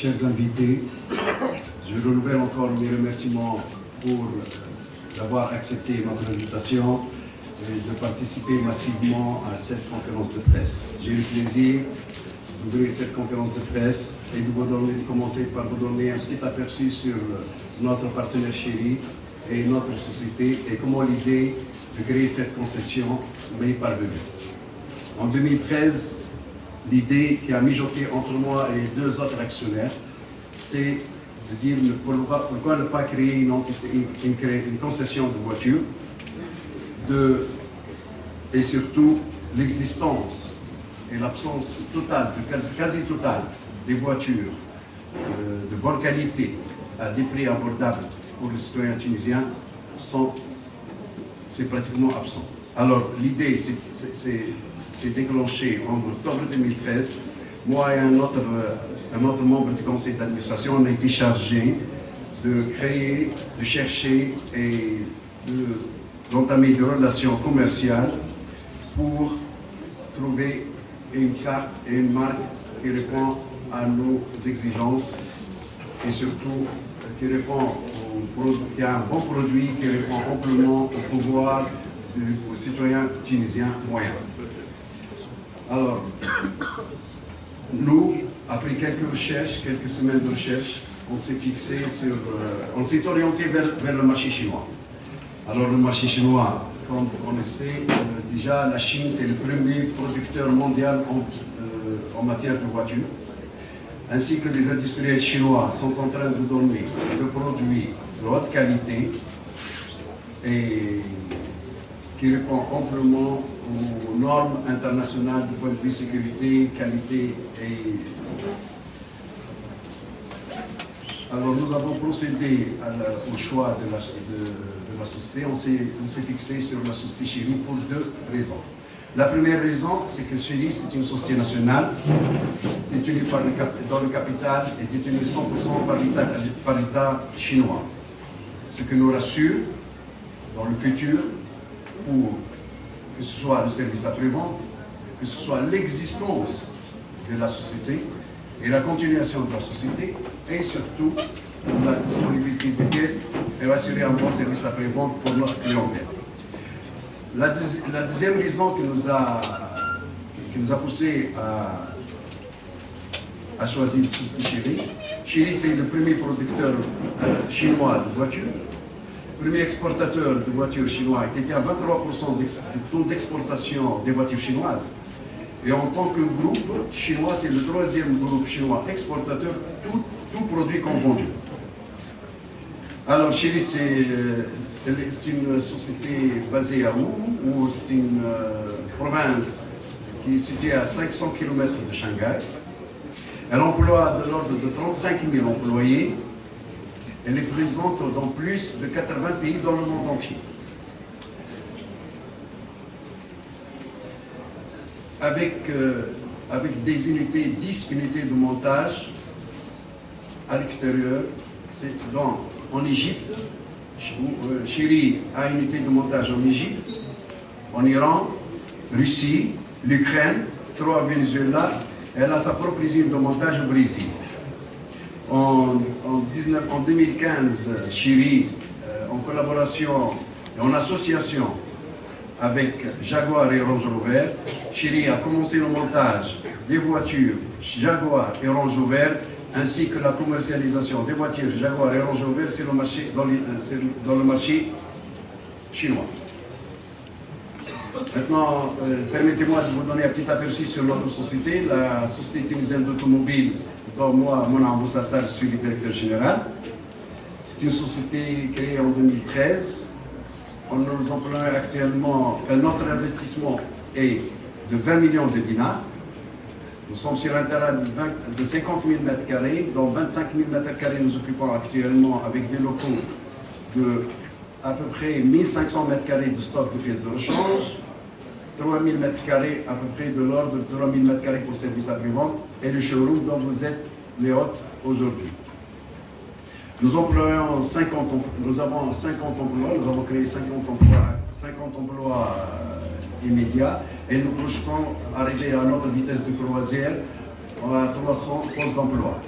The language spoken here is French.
chers invités, je renouvelle encore mes remerciements pour d'avoir accepté notre invitation et de participer massivement à cette conférence de presse. J'ai eu le plaisir d'ouvrir cette conférence de presse et de commencer par vous donner un petit aperçu sur notre partenaire Chéri et notre société et comment l'idée de créer cette concession m'est parvenue. En 2013, l'idée qui a mijoté entre moi et deux autres actionnaires, c'est de dire pourquoi ne pas créer une concession de voitures et surtout l'existence et l'absence totale, quasi totale, des voitures de bonne qualité à des prix abordables pour les citoyens tunisiens, c'est pratiquement absent. Alors l'idée s'est déclenchée en octobre 2013. Moi et un autre membre du conseil d'administration, on a été chargés de créer, de chercher et d'entamer des relations commerciales pour trouver une carte et une marque qui répond à nos exigences et surtout qui a un bon produit qui répond amplement au pouvoir du citoyen tunisien moyen. Alors, nous, après quelques recherches, quelques semaines de recherche, on s'est orienté vers le marché chinois. Alors le marché chinois, comme vous connaissez, déjà la Chine c'est le premier producteur mondial en matière de voitures, ainsi que les industriels chinois sont en train de donner des produits de haute qualité et qui répondent amplement aux normes internationales du point de vue sécurité, qualité et... Alors nous avons procédé au choix de la société. On s'est fixé sur la société Chéri pour deux raisons. La première raison, c'est que Chéri, c'est une société nationale, détenue dans le capital et détenue 100% par l'État chinois. Ce qui nous rassure dans le futur pour que ce soit le service après-vente, que ce soit l'existence de la société et la continuation de la société et surtout la disponibilité des pièces et assurer un bon service après-vente pour notre clientèle. La deuxième raison qui nous a poussé à choisir la société Chéri. Chéri, c'est le premier producteur chinois de voitures, le premier exportateur de voitures chinois qui était à 23% de taux d'exportation des voitures chinoises. Et en tant que groupe chinois, c'est le troisième groupe chinois exportateur, tout produit confondu. Alors, Chéri, c'est une société basée à Oum, c'est une province qui est située à 500 km de Shanghai. Elle emploie de l'ordre de 35 000 employés. Elle est présente dans plus de 80 pays dans le monde entier. Avec des unités, 10 unités de montage à l'extérieur, c'est en Égypte. Chéri a une unité de montage en Égypte, en Iran, Russie, l'Ukraine, 3 Venezuela. Elle a sa propre usine de montage au Brésil. En 2015, Chéri, en collaboration et en association avec Jaguar et Range Rover, Chéri a commencé le montage des voitures Jaguar et Range Rover, ainsi que la commercialisation des voitures Jaguar et Range Rover dans le marché chinois. Maintenant, permettez-moi de vous donner un petit aperçu sur notre société, la Société tunisienne d'automobile, dont moi, Mona Moussassa, je suis le directeur général. C'est une société créée en 2013. Nous employons actuellement, notre investissement est de 20 millions de dinars. Nous sommes sur un terrain de 50 000 m², dont 25 000 m² nous occupons actuellement avec des locaux de à peu près 1500 m² de stock de pièces de rechange, 3000 m² à peu près de l'ordre de 3000 m² pour service après-vente et le showroom dont vous êtes les hôtes aujourd'hui. Nous avons 50 emplois, nous avons créé 50 emplois immédiats et nous projetons arriver à notre vitesse de croisière à 300 postes d'emploi.